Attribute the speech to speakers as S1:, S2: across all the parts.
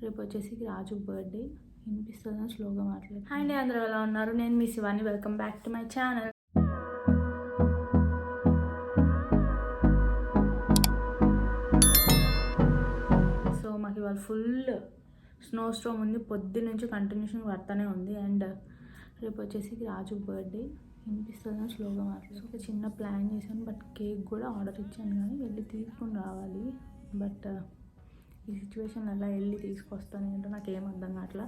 S1: రేపు వచ్చేసి రాజు బర్త్డే. వినిపిస్తుందా స్లోగా మాట్లాడు. హాయ్ అండి, అందరూ ఎలా ఉన్నారు? నేను మీ Shivani. Welcome back to my channel. So మాకు ఇవాళ ఫుల్ స్నో స్ట్రోమ్ ఉంది. పొద్దు నుంచి కంటిన్యూషన్ పడతానే ఉంది. అండ్ రేపు వచ్చేసి రాజు బర్త్డే. వినిపిస్తుందా స్లోగా మాట్లాడు. ఒక చిన్న ప్లాన్ చేశాను, బట్ కేక్ కూడా ఆర్డర్ ఇచ్చాను, కానీ వెళ్ళి తీసుకుని రావాలి. బట్ ఈ సిచ్యువేషన్ అలా వెళ్ళి తీసుకొస్తాను ఏంటో నాకు ఏం అర్థం కావట్లా.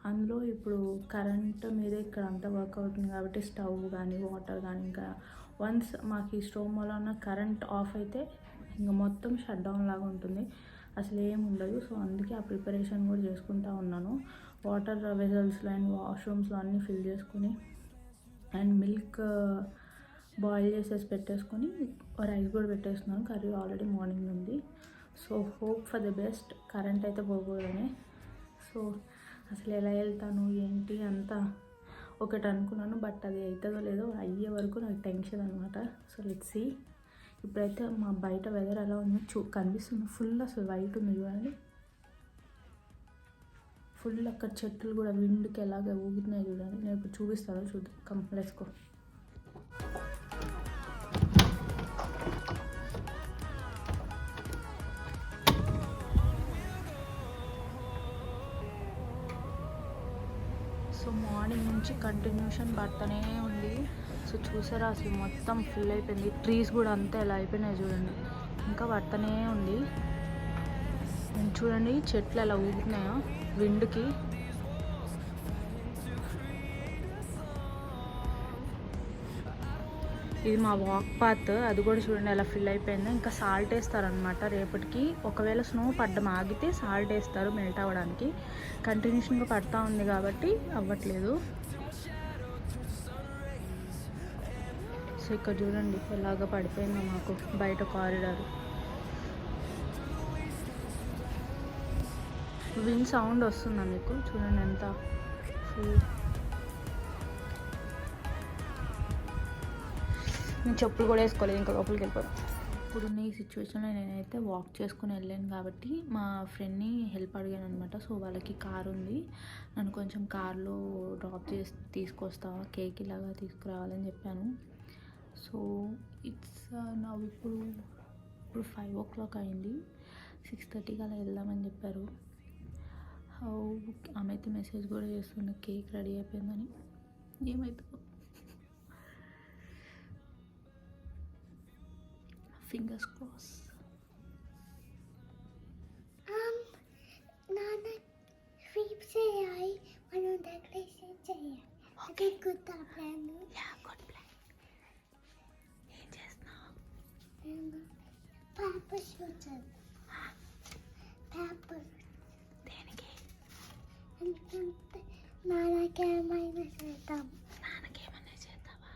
S1: అందులో ఇప్పుడు కరెంట్ మీద ఇక్కడ అంతా వర్క్ అవుతుంది కాబట్టి స్టవ్ కానీ వాటర్ కానీ, ఇంకా వన్స్ మాకు ఈ స్టవ్ వల్ల ఉన్న కరెంట్ ఆఫ్ అయితే ఇంకా మొత్తం షట్ డౌన్ లాగా ఉంటుంది, అసలు ఏమి ఉండదు. సో అందుకే ఆ ప్రిపరేషన్ కూడా చేసుకుంటూ ఉన్నాను. వాటర్ వెజల్స్లో అండ్ వాష్రూమ్స్లో అన్నీ ఫిల్ చేసుకుని అండ్ మిల్క్ బాయిల్ చేసేసి పెట్టేసుకొని రైస్ కూడా పెట్టేస్తున్నాను. కర్రీ ఆల్రెడీ మార్నింగ్ ఉంది. So hope for the best. Current అయితే పోకూడదని. సో అసలు ఎలా వెళ్తాను ఏంటి అంతా ఒకటి అనుకున్నాను, బట్ అది అవుతుందో లేదో అయ్యే వరకు నాకు టెన్షన్ అనమాట. So let's see. ఇప్పుడైతే మా బయట వెదర్ ఎలా ఉందో కనిపిస్తుంది. ఫుల్ అసలు వైట్ ఉంది చూడండి. ఫుల్ అక్కడ చెట్లు కూడా విండ్కి ఎలాగ ఊగుతున్నాయి చూడండి. నేను ఇప్పుడు చూపిస్తాను, చూద్దాం. Come let's go. So morning నుంచి కంటిన్యూషన్ పడుతూనే ఉంది. సో చూసారా అసలు మొత్తం ఫుల్ అయిపోయింది. ట్రీస్ కూడా అంతా ఎలా అయిపోయినాయి చూడండి. ఇంకా పడుతూనే ఉంది. చూడండి చెట్లు ఎలా ఊగుతున్నాయో విండ్కి. ఇది మా వాక్ పాత్, అది కూడా చూడండి ఎలా ఫిల్ అయిపోయిందో. ఇంకా సాల్ట్ వేస్తారనమాట రేపటికి. ఒకవేళ స్నో పడ్డం ఆగితే సాల్ట్ వేస్తారు మెల్ట్ అవ్వడానికి. కంటిన్యూషన్గా పడతా ఉంది కాబట్టి అవ్వట్లేదు. సో ఇక్కడ చూడండి ఎలాగ పడిపోయిందో మాకు బయట కారిడార్. విండ్ సౌండ్ వస్తుందా మీకు? చూడండి ఎంత ఫుల్. నేను చెప్పులు కూడా వేసుకోలేదు, ఇంకా లోపలికి వెళ్ళిపోయాను. ఇప్పుడున్న ఈ సిచ్యువేషన్లో నేనైతే వాక్ చేసుకుని వెళ్ళాను కాబట్టి మా ఫ్రెండ్ని హెల్ప్ అడిగాను అనమాట. సో వాళ్ళకి కార్ ఉంది, నన్ను కొంచెం కార్లో డ్రాప్ చేసి తీసుకొస్తావా, కేక్ ఇలాగా తీసుకురావాలని చెప్పాను. సో ఇట్స్ నా ఇప్పుడు 5 o'clock అయింది. 6:30కి అలా వెళ్దామని చెప్పారు. ఆమె అయితే మెసేజ్ కూడా చేస్తుంది కేక్ రెడీ అయిపోయిందని. ఏమవుతుందో fingers crossed.
S2: Nana sweep చేయాలి, మనం డెకరేషన్ చేయాలి. Okay, good plan.
S1: Yeah, good plan. ఏం చేస్తున్నావు?
S2: Paper shoot. పేపర్
S1: దేనికి?
S2: ఎందుకంటే నాన్నకేమైనా చేద్దాం.
S1: నాన్నకేమైనా చేద్దావా?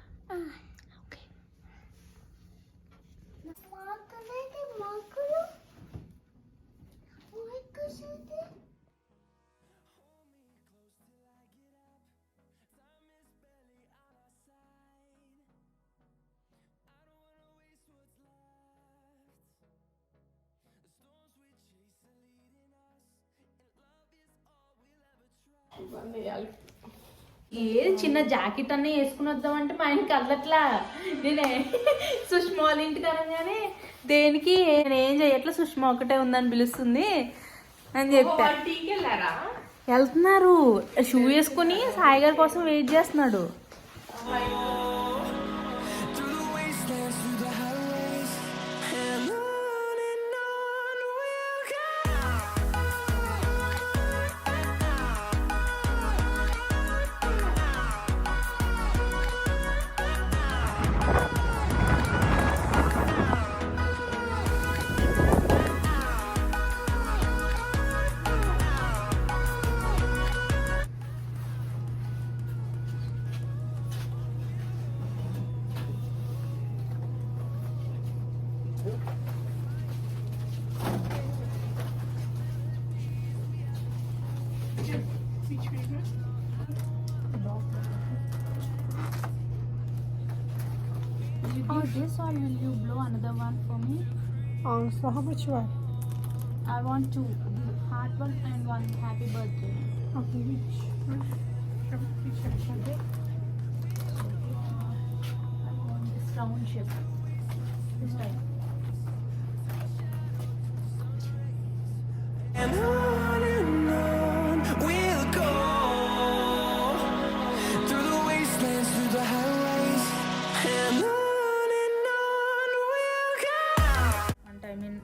S1: ఓకే.
S2: మాకులు మాకు
S1: ఏది చిన్న జాకెట్ అన్నీ వేసుకుని వద్దామంటే మా ఆయనకి అల్లట్లా. నేనే సుష్మా వాళ్ళ ఇంటికి అనగానే దేనికి నేనేం చేయట్లా, సుష్మా ఒకటే ఉందని పిలుస్తుంది అని చెప్పా. వెళ్తున్నారు షూ వేసుకుని సాయి గారి కోసం వెయిట్ చేస్తున్నాడు. This or will you blow another one for me?
S2: So how much you want?
S1: I want two heart one and one happy birthday.
S2: Okay, which
S1: Okay. I want this round shape this time.
S3: And on we'll go through the wastelands, through the highways, and on we'll go.
S1: అంటే I mean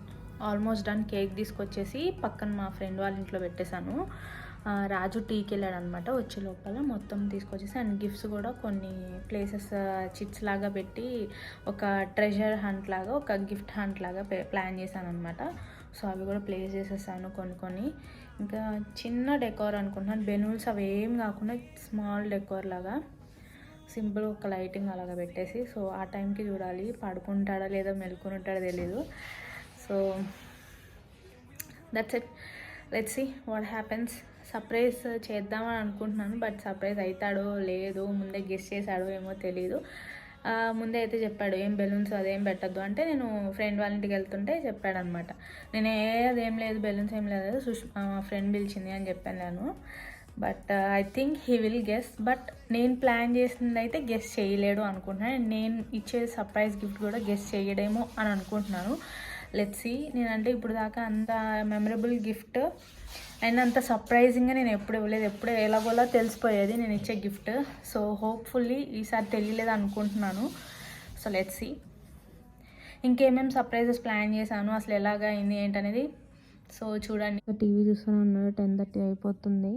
S1: almost done. Cake తీసుకొచ్చేసి పక్కన మా friend వాళ్ళ ఇంట్లో పెట్టేశాను. రాజు టీకి వెళ్ళాడు అనమాట. వచ్చే లోపల మొత్తం తీసుకొచ్చేసి అండ్ గిఫ్ట్స్ కూడా కొన్ని ప్లేసెస్ చిట్స్ లాగా పెట్టి ఒక ట్రెజర్ హంట్ లాగా, ఒక గిఫ్ట్ హంట్ లాగా ప్లాన్ చేశాను అనమాట. సో అవి కూడా ప్లేస్ చేసేసాను కొన్ని. ఇంకా చిన్న డెకోర్ అనుకుంటున్నాను. బెలూన్స్ అవి ఏం కాకుండా స్మాల్ డెకోర్ లాగా సింపుల్ ఒక లైటింగ్ అలాగా పెట్టేసి, సో ఆ టైంకి చూడాలి పడుకుంటాడా లేదా మెలుకొని ఉంటాడో తెలీదు. So that's it, let's see what happens. Surprise చేద్దామని అనుకుంటున్నాను, బట్ సర్ప్రైజ్ అవుతాడో లేదో, ముందే గెస్ చేశాడో ఏమో తెలీదు. ముందే అయితే చెప్పాడు ఏం బెలూన్స్ అదేం పెట్టద్దు అంటే, నేను ఫ్రెండ్ వాళ్ళ ఇంటికి వెళ్తుంటే చెప్పాడనమాట. నేను అదేం లేదు బెలూన్స్ ఏం లేదు, మా ఫ్రెండ్ పిలిచింది అని చెప్పాను నేను. But I think he will guess, but నేను ప్లాన్ చేసింది అయితే గెస్ చేయలేడు అనుకుంటున్నాను. నేను ఇచ్చే సర్ప్రైజ్ గిఫ్ట్ కూడా గెస్ చేయడేమో అని అనుకుంటున్నాను. Let's see. నేనంటే ఇప్పుడు దాకా అంత మెమరబుల్ గిఫ్ట్ అండ్ అంత సర్ప్రైజింగ్గా నేను ఎప్పుడు ఇవ్వలేదు. ఎప్పుడు ఎలాగోలా తెలిసిపోయేది నేను ఇచ్చే గిఫ్ట్. సో హోప్ఫుల్లీ ఈసారి తెలియలేదు అనుకుంటున్నాను. So let's see. ఇంకేమేమి సర్ప్రైజెస్ ప్లాన్ చేశాను, అసలు ఎలాగ అయింది ఏంటనేది సో చూడండి. టీవీ చూస్తూనే ఉన్నాడు. 10:30 అయిపోతుంది.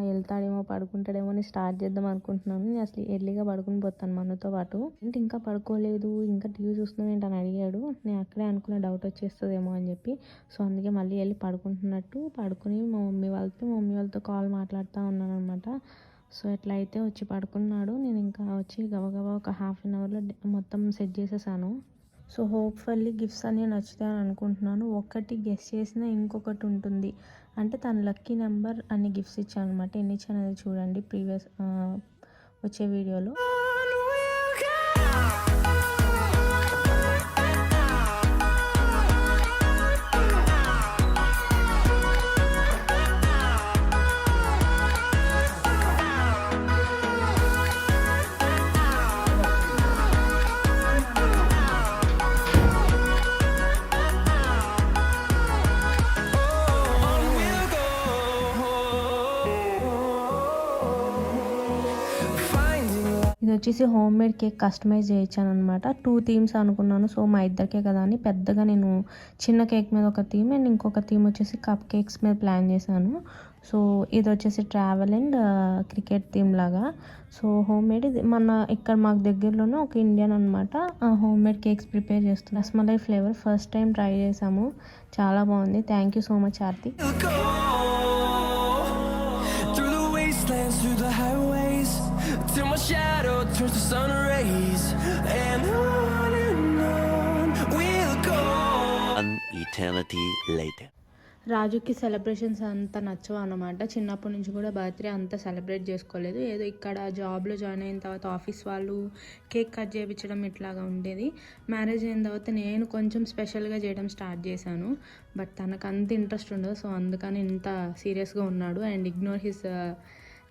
S1: వెళ్తాడేమో పడుకుంటాడేమో అని స్టార్ట్ చేద్దాం అనుకుంటున్నాను. నేను అసలు ఎర్లీగా పడుకుని పోతాను మనతో పాటు. ఏంటి ఇంకా పడుకోలేదు, ఇంకా టీవీ చూస్తున్నావు ఏంటని అడిగాడు. నేను అక్కడే అనుకున్న డౌట్ వచ్చేస్తుందేమో అని చెప్పి, సో అందుకే మళ్ళీ వెళ్ళి పడుకుంటున్నట్టు పడుకుని మా మమ్మీ వాళ్ళతో కాల్ మాట్లాడుతూ ఉన్నాను అనమాట. సో ఎట్లా అయితే వచ్చి పడుకున్నాడు. నేను ఇంకా వచ్చి గబగబా ఒక హాఫ్ అన్ అవర్లో మొత్తం సెట్ చేసేసాను. సో హోప్ఫుల్లీ గిఫ్ట్స్ అన్నీ నచ్చుతాయని అనుకుంటున్నాను. ఒకటి గెస్ చేసినా ఇంకొకటి ఉంటుంది. అంటే తన లక్కీ నెంబర్ అన్ని గిఫ్ట్స్ ఇచ్చాను అనమాట. ఎన్ని ఇచ్చాను అనేది చూడండి ప్రీవియస్ వచ్చే వీడియోలో. ఇది వచ్చేసి హోమ్ మేడ్ కేక్ కస్టమైజ్ చేయించాను అనమాట. 2 థీమ్స్ అనుకున్నాను. సో మా ఇద్దరికే కదా అని పెద్దగా నేను చిన్న కేక్ మీద ఒక థీమ్ అండ్ ఇంకొక థీమ్ వచ్చేసి కప్ కేక్స్ మీద ప్లాన్ చేశాను. సో ఇది వచ్చేసి ట్రావెల్ అండ్ క్రికెట్ థీమ్ లాగా. సో హోమ్ మేడ్ ఇది మన ఇక్కడ మాకు దగ్గరలోనే ఒక ఇండియన్ అనమాట హోమ్ మేడ్ కేక్స్ ప్రిపేర్ చేస్తుంది. Rasmalai flavour first time try చేసాము, చాలా బాగుంది. Thank you so much Aarti.
S3: Through the highways, till my shadow turns to sun rays, and on we'll go.
S4: An eternity later.
S1: రాజుకి సెలబ్రేషన్స్ అంత నచ్చవు అనమాట. చిన్నప్పటి నుంచి కూడా బర్త్డే అంతా సెలబ్రేట్ చేసుకోలేదు. ఏదో ఇక్కడ జాబ్లో జాయిన్ అయిన తర్వాత ఆఫీస్ వాళ్ళు కేక్ కట్ చేయించడం ఇట్లాగా ఉండేది. మ్యారేజ్ అయిన తర్వాత నేను కొంచెం స్పెషల్గా చేయడం స్టార్ట్ చేశాను. బట్ తనకు అంత ఇంట్రెస్ట్ ఉండదు. సో అందుకని ఇంత సీరియస్గా ఉన్నాడు అండ్ ఇగ్నోర్ హిస్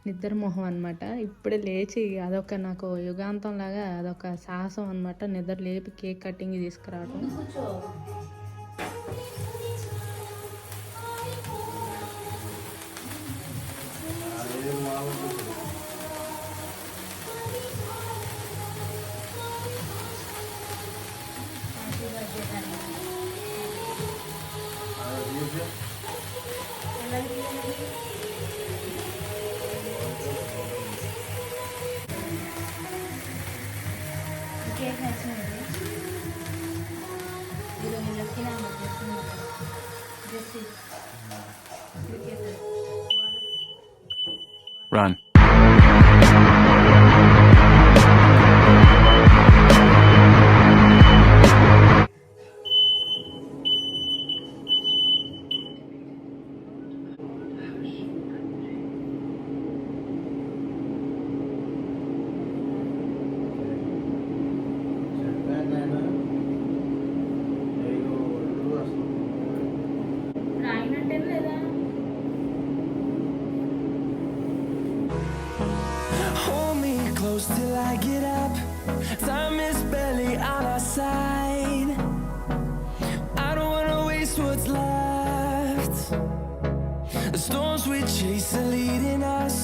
S1: నిద్ర మొహం అనమాట. ఇప్పుడే లేచి అదొక నాకు యుగాంతం లాగా అదొక సాహసం అనమాట. నిద్ర లేపి కేక్ కటింగ్ తీసుకురావడం.
S4: Run.
S3: get up. Time is barely on our side. I don't wanna waste what's left. The storms we chase are leading us,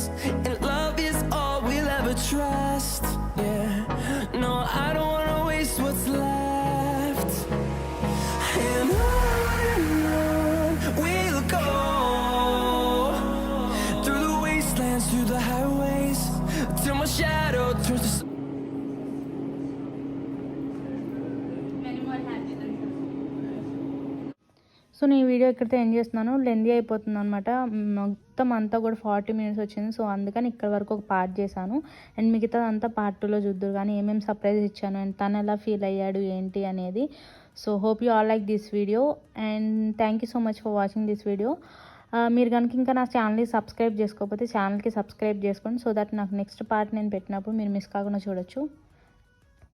S3: and love is all we'll ever trust. Yeah, no, I don't wanna waste what's left. And on we'll go, through the wastelands, through the highways, till my shadow turns to
S1: so నేను ఈ video ఇక్కడితో end చేస్తున్నాను. Lengthy అయిపోతుంది అనమాట. మొత్తం అంతా కూడా 40 minutes వచ్చింది. సో అందుకని ఇక్కడ వరకు ఒక పార్ట్ చేశాను. అండ్ మిగతా అంతా పార్ట్ 2లో చూద్దరు కానీ ఏమేమి సర్ప్రైజ్ ఇచ్చాను అండ్ తను ఎలా ఫీల్ అయ్యాడు ఏంటి అనేది. So hope you all like this video and thank you so much for watching this video. మీరు కనుక ఇంకా నా ఛానల్ని సబ్స్క్రైబ్ చేసుకోకపోతే ఛానల్కి సబ్స్క్రైబ్ చేసుకోండి. సో దట్ నాకు నెక్స్ట్ పార్ట్ నేను పెట్టినప్పుడు మీరు మిస్ కాకుండా చూడొచ్చు.